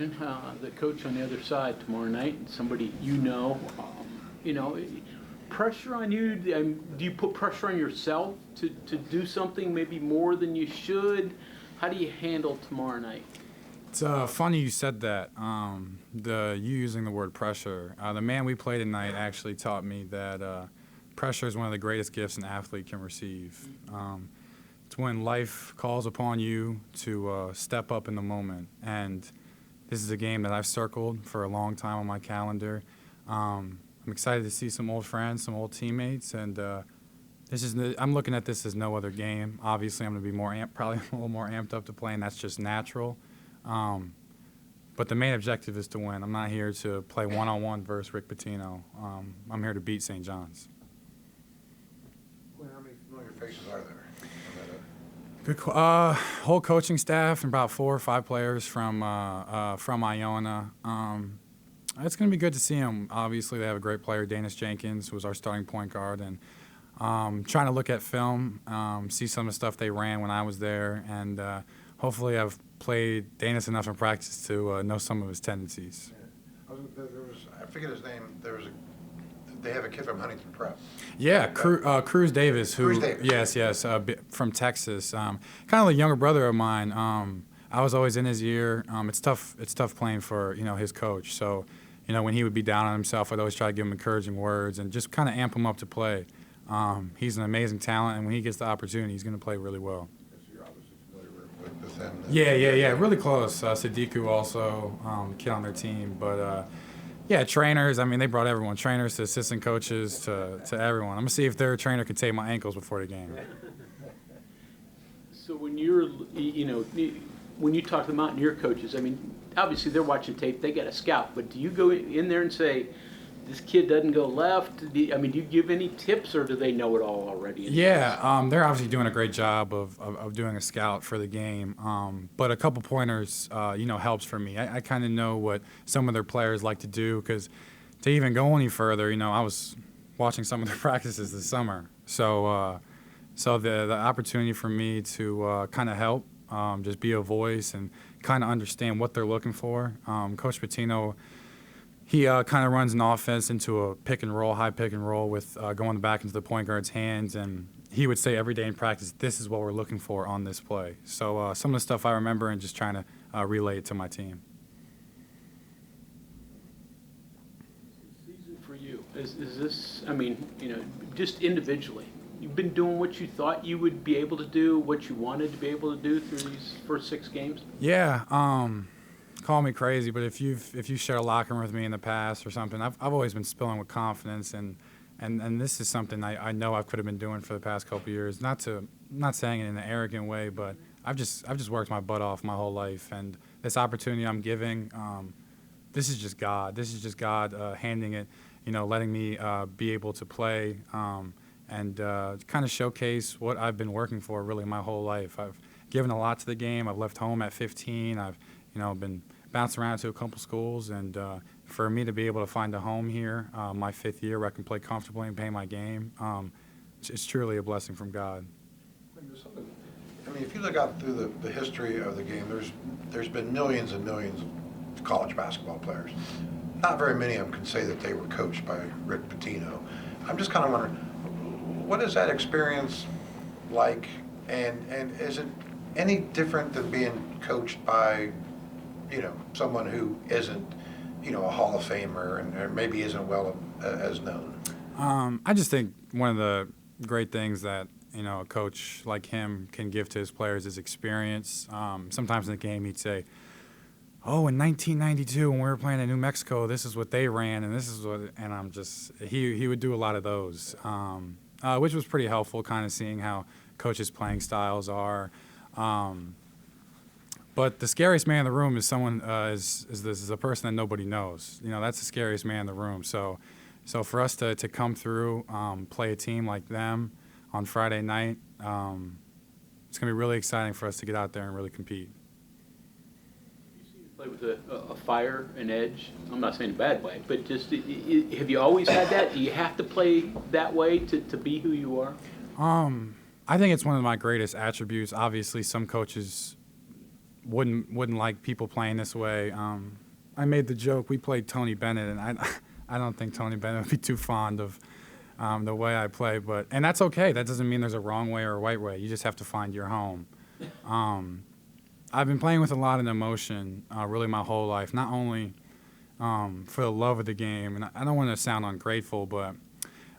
question. The coach on the other side tomorrow night, somebody you know, pressure on you. Do you put pressure on yourself to do something maybe more than you should? How do you handle tomorrow night? It's funny you said that. You using the word pressure. The man we played tonight actually taught me that pressure is one of the greatest gifts an athlete can receive. It's when life calls upon you to step up in the moment. And this is a game that I've circled for a long time on my calendar. I'm excited to see some old friends, some old teammates, and I'm looking at this as no other game. Obviously, I'm going to be probably a little more amped up to play, and that's just natural. But the main objective is to win. I'm not here to play one-on-one versus Rick Pitino. I'm here to beat St. John's. Well, how many familiar faces are there? Good. Whole coaching staff and about 4 or 5 players from Iona. It's going to be good to see them. Obviously, they have a great player, Danis Jenkins, who was our starting point guard, and trying to look at film, see some of the stuff they ran when I was there, and hopefully I've played Danis enough in practice to know some of his tendencies. Yeah. I forget his name. They have a kid from Huntington Prep. Yeah, Cruz Davis, Cruz Davis. Yes, from Texas. Kind of a younger brother of mine. I was always in his ear. It's tough playing for his coach. So, when he would be down on himself, I'd always try to give him encouraging words and just kind of amp him up to play. He's an amazing talent, and when he gets the opportunity, he's going to play really well. So you're obviously familiar with them. Yeah, really close. Sadiku also, kid on their team, but. Yeah, trainers. I mean, they brought everyone, trainers to assistant coaches to everyone. I'm going to see if their trainer can take my ankles before the game. So when when you talk to the Mountaineer coaches, I mean, obviously they're watching tape, they got a scout, but do you go in there and say, this kid doesn't go left? Do you give any tips, or do they know it all already? Yeah, they're obviously doing a great job of doing a scout for the game. But a couple pointers, helps for me. I kind of know what some of their players like to do, because to even go any further, I was watching some of their practices this summer. So the opportunity for me to kind of help, just be a voice and kind of understand what they're looking for. Coach Pitino, he kind of runs an offense into a high pick and roll with going back into the point guard's hands, and he would say every day in practice, this is what we're looking for on this play. So some of the stuff I remember and just trying to relay it to my team. Season for you, is this, just individually, you've been doing what you thought you would be able to do, what you wanted to be able to do through these first 6 games? Yeah, call me crazy, but if you've shared a locker room with me in the past or something, I've always been spilling with confidence, and this is something I know I could have been doing for the past couple of years. Not saying it in an arrogant way, but I've just worked my butt off my whole life, and this opportunity I'm giving, this is just God. This is just God handing it, letting me be able to play and kind of showcase what I've been working for really my whole life. I've given a lot to the game. I've left home at 15. I've been bouncing around to a couple schools, and for me to be able to find a home here, my 5th year where I can play comfortably and pay my game, it's truly a blessing from God. If you look out through the history of the game, there's been millions and millions of college basketball players. Not very many of them can say that they were coached by Rick Pitino. I'm just kind of wondering, what is that experience like, and is it any different than being coached by someone who isn't, a Hall of Famer and maybe isn't well as known? I just think one of the great things that, a coach like him can give to his players is experience. Sometimes in the game he'd say, oh, in 1992 when we were playing in New Mexico, this is what they ran, and this is what, and I'm just, he would do a lot of those, which was pretty helpful, kind of seeing how coaches' playing styles are. But the scariest man in the room is someone is a person that nobody knows. That's the scariest man in the room. So for us to come through, play a team like them on Friday night, it's going to be really exciting for us to get out there and really compete. You see you play with a fire, an edge. I'm not saying a bad way, but just have you always had that? Do you have to play that way to be who you are? I think it's one of my greatest attributes. Obviously, some coaches wouldn't like people playing this way. I made the joke, we played Tony Bennett, and I don't think Tony Bennett would be too fond of the way I play, and that's okay. That doesn't mean there's a wrong way or a right way. You just have to find your home. I've been playing with a lot of emotion really my whole life, not only for the love of the game, and I don't want to sound ungrateful, but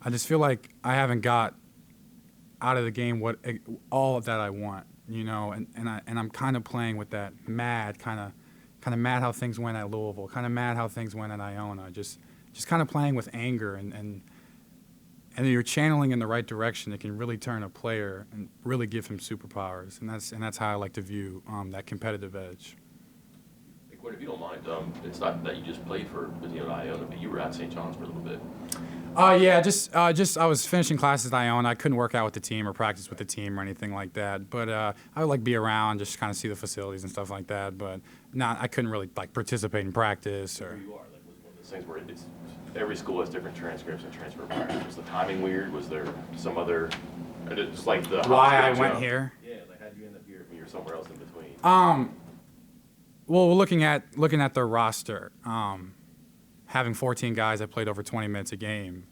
I just feel like I haven't got out of the game all that I want, and I'm kind of playing with that kind of mad how things went at Louisville, kind of mad how things went at Iona, just kind of playing with anger, and you're channeling in the right direction. It can really turn a player and really give him superpowers, and that's how I like to view that competitive edge. Hey, Quinn, if you don't mind, it's not that you just played for Pitino and Iona, but you were at St. John's for a little bit. Yeah, just I was finishing classes at Iona. I couldn't work out with the team or practice with the team or anything like that. But I would like be around, just kind of see the facilities and stuff like that. But I couldn't really like participate in practice or. Here you are, like one of those things where every school has different transcripts and transfer practice. Was the timing weird? Was there some other? It's like the why I went here. Yeah, like how'd you end up here when you're somewhere else in between? Well, looking at their roster. Having 14 guys that played over 20 minutes a game,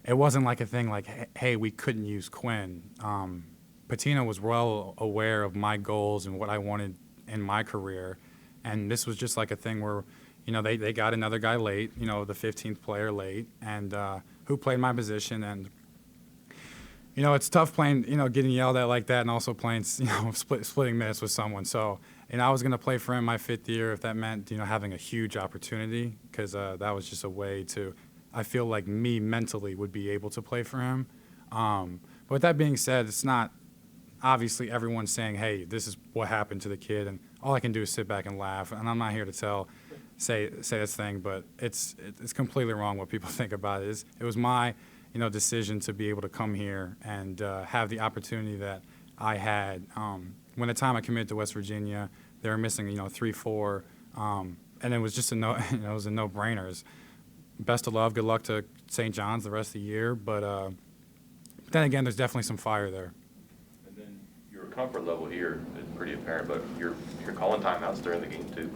it wasn't like a thing like, hey, we couldn't use Quinn. Pitino was well aware of my goals and what I wanted in my career, and this was just like a thing where, they got another guy late, the 15th player late, and who played my position, and it's tough playing, getting yelled at like that, and also playing, splitting minutes with someone. So. And I was going to play for him my 5th year if that meant, having a huge opportunity, because that was just a way to, I feel like me mentally would be able to play for him. But with that being said, it's not, obviously everyone's saying, hey, this is what happened to the kid, and all I can do is sit back and laugh. And I'm not here to say this thing, but it's completely wrong what people think about it. It was my, decision to be able to come here and have the opportunity that I had. When the time I committed to West Virginia, they were missing, 3-4, and it was just it was a no-brainer. Best of luck, good luck to St. John's the rest of the year, but then again, there's definitely some fire there. And then your comfort level here is pretty apparent, but you're calling timeouts during the game too.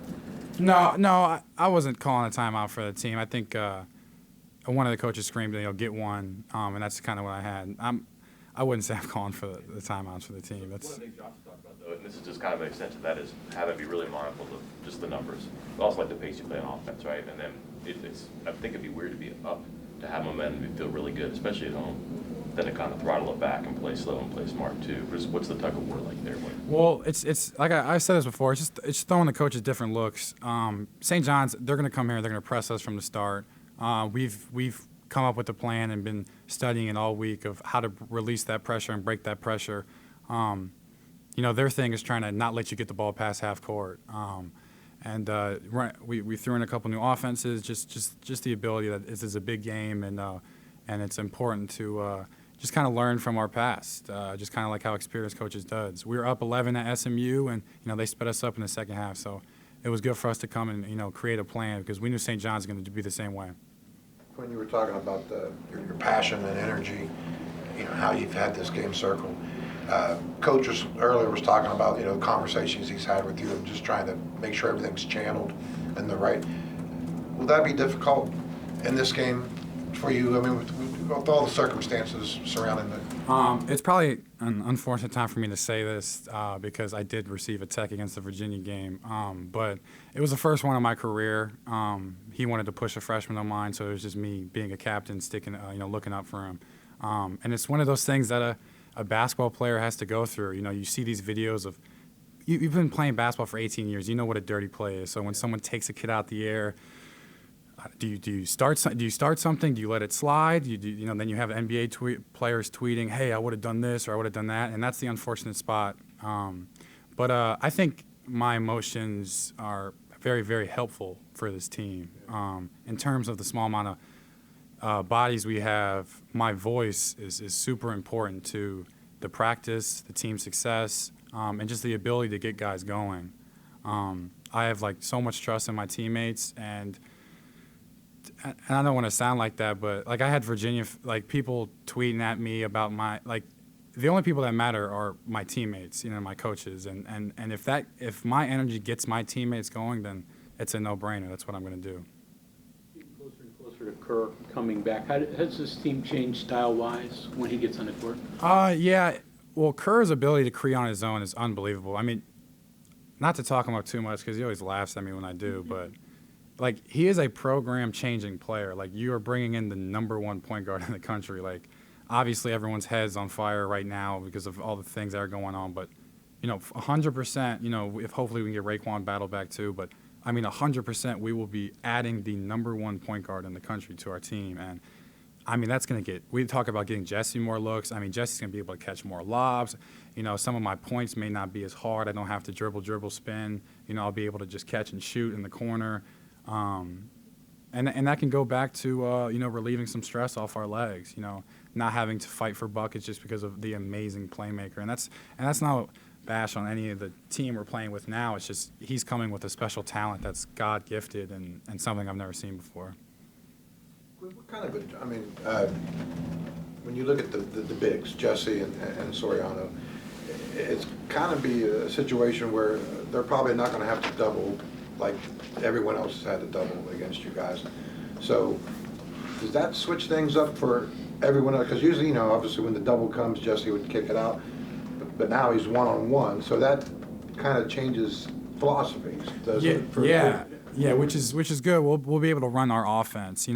No, I wasn't calling a timeout for the team. I think one of the coaches screamed, get one, and that's kind of what I had. I wouldn't say I'm calling for the timeouts for the team. One of the things Josh has talked about, though, and this is just kind of an extension of that, is having to be really mindful of just the numbers. But also like the pace you play on offense, right? And then I think it'd be weird to be up, to have momentum and feel really good, especially at home. Then to kind of throttle it back and play slow and play smart too. What's the tug of war like there? Well, it's like I've said this before. It's throwing the coaches different looks. St. John's, they're going to come here. They're going to press us from the start. We've come up with a plan and been studying it all week of how to release that pressure and break that pressure. Their thing is trying to not let you get the ball past half court. We threw in a couple new offenses, just the ability that this is a big game, and it's important to just kind of learn from our past, just kind of like how experienced coaches does. We were up 11 at SMU, and they sped us up in the second half, so it was good for us to come and create a plan because we knew St. John's was going to be the same way. When you were talking about your passion and energy, how you've had this game circled. Coach earlier was talking about, the conversations he's had with you and just trying to make sure everything's channeled in the right. Will that be difficult in this game for you? I mean, with all the circumstances surrounding it. It's probably an unfortunate time for me to say this because I did receive a tech against the Virginia game, but it was the first one in my career. He wanted to push a freshman of mine, so it was just me being a captain, sticking, looking up for him. And it's one of those things that a basketball player has to go through. You see these videos of you've been playing basketball for 18 years. You know what a dirty play is. So when someone takes a kid out the air, do you start something? Do you let it slide? Then you have NBA players tweeting, "Hey, I would have done this or I would have done that," and that's the unfortunate spot. But I think my emotions are very, very helpful for this team. In terms of the small amount of bodies we have, my voice is super important to the practice, the team success, and just the ability to get guys going. I have so much trust in my teammates, and I don't want to sound like that, but I had Virginia, people tweeting at me about the only people that matter are my teammates, my coaches, and if my energy gets my teammates going, then it's a no-brainer. That's what I'm going to do. Getting closer and closer to Kerr coming back. How has this team changed style-wise when he gets on the court? Yeah. Well, Kerr's ability to create on his own is unbelievable. I mean, not to talk him up too much because he always laughs at me when I do, but like he is a program-changing player. Like you are bringing in the #1 point guard in the country. Like obviously everyone's head's on fire right now because of all the things that are going on, but 100%. If hopefully we can get Raekwon Battle back too, but I mean 100% we will be adding the #1 point guard in the country to our team, and I mean, that's going to get – we talk about getting Jesse more looks. I mean, Jesse's going to be able to catch more lobs. Some of my points may not be as hard. I don't have to dribble, spin. I'll be able to just catch and shoot in the corner. And that can go back to, relieving some stress off our legs, not having to fight for buckets just because of the amazing playmaker. And that's not bash on any of the team we're playing with now. It's just he's coming with a special talent that's God-gifted and something I've never seen before. What kind of when you look at the bigs, Jesse and Soriano, it's kind of be a situation where they're probably not going to have to double like everyone else has had to double against you guys. So does that switch things up for everyone else? Because usually, obviously when the double comes, Jesse would kick it out, but now he's one-on-one, so that kind of changes philosophies, does it? Yeah, which is good. We'll be able to run our offense.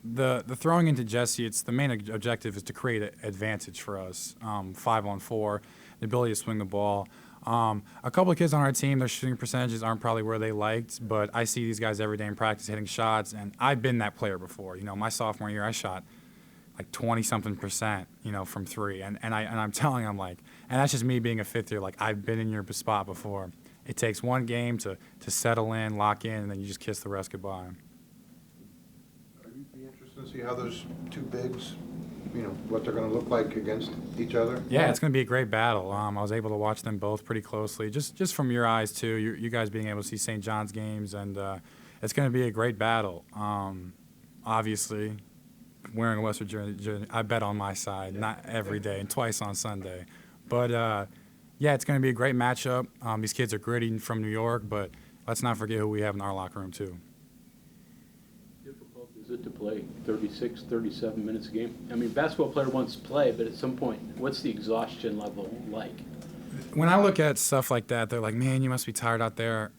The throwing into Jesse, it's the main objective is to create an advantage for us. 5-on-4, the ability to swing the ball. A couple of kids on our team, their shooting percentages aren't probably where they liked, but I see these guys every day in practice hitting shots, and I've been that player before. My sophomore year, I shot like 20-something%, from three, and I'm telling them and that's just me being a fifth year. Like I've been in your spot before. It takes one game to settle in, lock in, and then you just kiss the rest goodbye. Be interested to see how those two bigs, what they're going to look like against each other. Yeah, it's going to be a great battle. I was able to watch them both pretty closely, just from your eyes too. You guys being able to see St. John's games, and it's going to be a great battle. Obviously, wearing a West Virginia, I bet on my side, not every day and twice on Sunday, but yeah, it's going to be a great matchup. These kids are gritty from New York, but let's not forget who we have in our locker room too. Is it to play 36, 37 minutes a game? I mean, basketball player wants to play, but at some point, what's the exhaustion level like? When I look at stuff like that, they're like, man, you must be tired out there.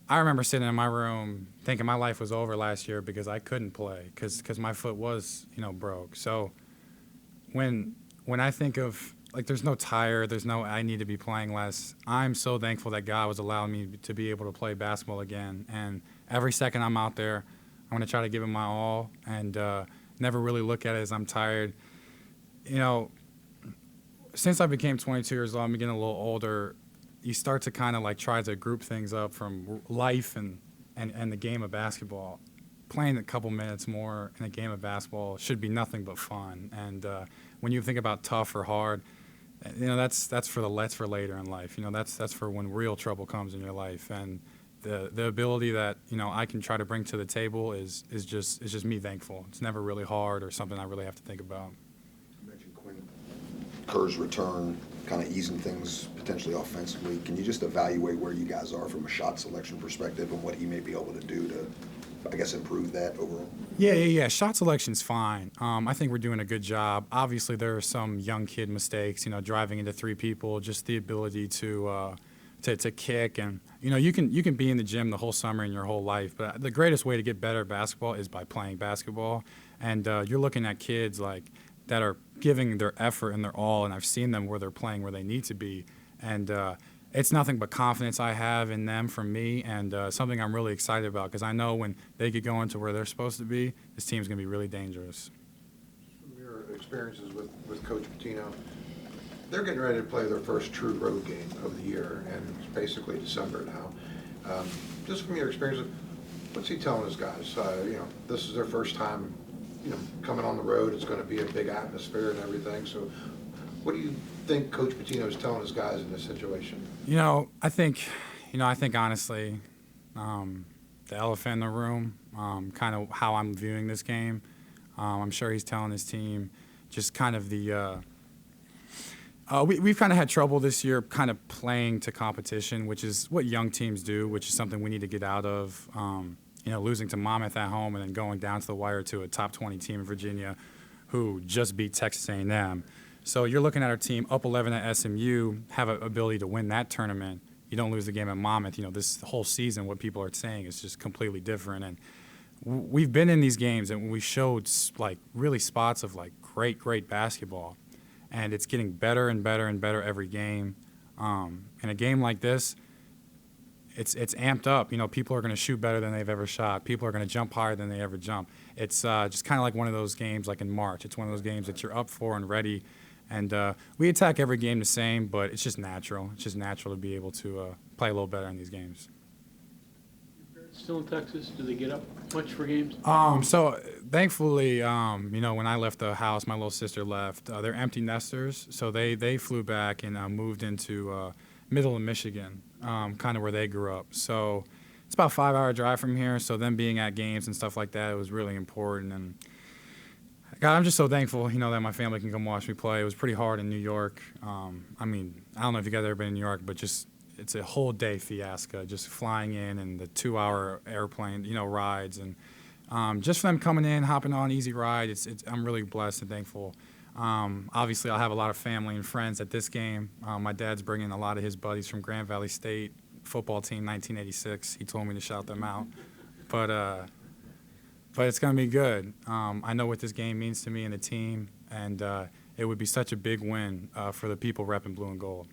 I remember sitting in my room thinking my life was over last year because I couldn't play because my foot was, broke. So when I think of, there's no tired, there's no I need to be playing less, I'm so thankful that God was allowing me to be able to play basketball again. And every second I'm out there, I'm going to try to give it my all and never really look at it as I'm tired. Since I became 22 years old, I'm getting a little older, you start to kind of try to group things up from life and the game of basketball. Playing a couple minutes more in a game of basketball should be nothing but fun. And when you think about tough or hard, that's for later in life. That's for when real trouble comes in your life. And the ability that I can try to bring to the table is just me thankful. It's never really hard or something I really have to think about. You mentioned Quinn Kerr's return, kind of easing things potentially offensively. Can you just evaluate where you guys are from a shot selection perspective and what he may be able to do to, I guess, improve that overall? Yeah. Shot selection's fine. I think we're doing a good job. Obviously, there are some young kid mistakes. Driving into three people, just the ability to kick, and you can be in the gym the whole summer and your whole life, but the greatest way to get better at basketball is by playing basketball. And you're looking at kids that are giving their effort and their all, and I've seen them where they're playing where they need to be, and it's nothing but confidence I have in them from me, and something I'm really excited about because I know when they get going to where they're supposed to be, this team's going to be really dangerous. From your experiences with Coach Pitino, they're getting ready to play their first true road game of the year, and it's basically December now. Just from your experience, what's he telling his guys? This is their first time, coming on the road. It's going to be a big atmosphere and everything. So, what do you think Coach Pitino is telling his guys in this situation? I think honestly, the elephant in the room, kind of how I'm viewing this game. I'm sure he's telling his team just kind of We've kind of had trouble this year kind of playing to competition, which is what young teams do, which is something we need to get out of. Losing to Monmouth at home and then going down to the wire to a top 20 team in Virginia who just beat Texas A&M. So you're looking at our team up 11 at SMU, have an ability to win that tournament. You don't lose the game at Monmouth. This whole season, what people are saying is just completely different. And we've been in these games and we showed like really spots of like great basketball. And it's getting better and better and better every game. In a game like this, it's amped up. People are going to shoot better than they've ever shot. People are going to jump higher than they ever jump. It's just kind of like one of those games like in March. It's one of those games that you're up for and ready. And we attack every game the same, but it's just natural. It's just natural to be able to play a little better in these games. Still in Texas? Do they get up much for games? So thankfully, when I left the house, my little sister left. They're empty nesters, so they flew back and moved into middle of Michigan, kind of where they grew up. So it's about a 5-hour drive from here. So them being at games and stuff like that, it was really important. And God, I'm just so thankful, that my family can come watch me play. It was pretty hard in New York. I don't know if you guys have ever been in New York, but just it's a whole day fiasco, just flying in and the 2-hour airplane, rides. And just for them coming in, hopping on easy ride, I'm really blessed and thankful. Obviously, I'll have a lot of family and friends at this game. My dad's bringing a lot of his buddies from Grand Valley State football team, 1986. He told me to shout them out. But it's going to be good. I know what this game means to me and the team, and it would be such a big win for the people repping blue and gold.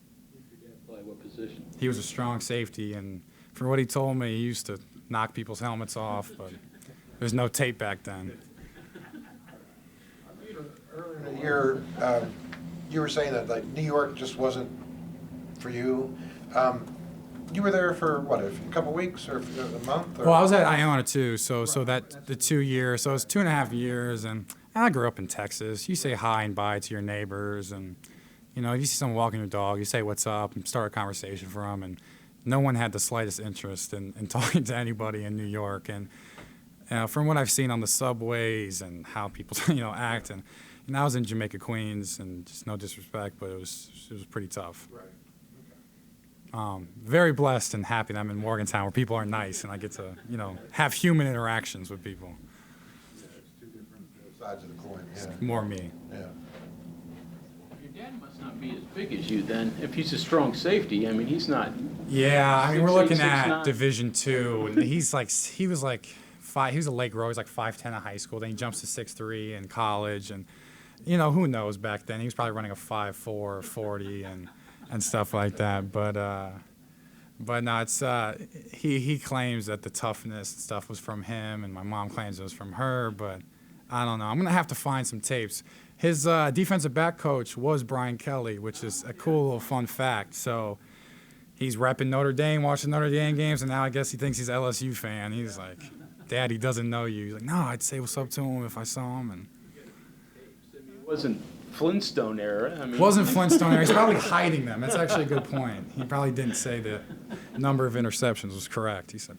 What position? He was a strong safety, and for what he told me, he used to knock people's helmets off, but there's no tape back then. Earlier in the year, you were saying that like New York just wasn't for you. You were there for what, a couple weeks or a month? Or? Well, I was at Iona too, so that the 2 years, so it was 2.5 years, and I grew up in Texas. You say hi and bye to your neighbors, and if you see someone walking your dog, you say what's up and start a conversation for them, and no one had the slightest interest in talking to anybody in New York. And from what I've seen on the subways and how people act, and I was in Jamaica, Queens, and just no disrespect, but it was pretty tough. Right. Very blessed and happy that I'm in Morgantown where people are nice and I get to have human interactions with people. Yeah, it's two different sides of the coin. Yeah. More me. Yeah. Your dad must not be as big as you then. If he's a strong safety, he's not. Yeah, we're 6'8", looking at 6'9". Division II, and he was like 5. He was a late grower. He was like 5'10" in high school. Then he jumps to 6'3" in college, and who knows back then? He was probably running a 5'4", 40, and stuff like that. But no, it's he claims that the toughness and stuff was from him, and my mom claims it was from her. But I don't know. I'm gonna have to find some tapes. His defensive back coach was Brian Kelly, which is a cool little fun fact. So he's repping Notre Dame, watching Notre Dame games, and now I guess he thinks he's an LSU fan. He's like, Dad, he doesn't know you. He's like, no, I'd say what's up to him if I saw him. And It wasn't Flintstone era. wasn't Flintstone era. He's probably hiding them. That's actually a good point. He probably didn't say the number of interceptions was correct. He said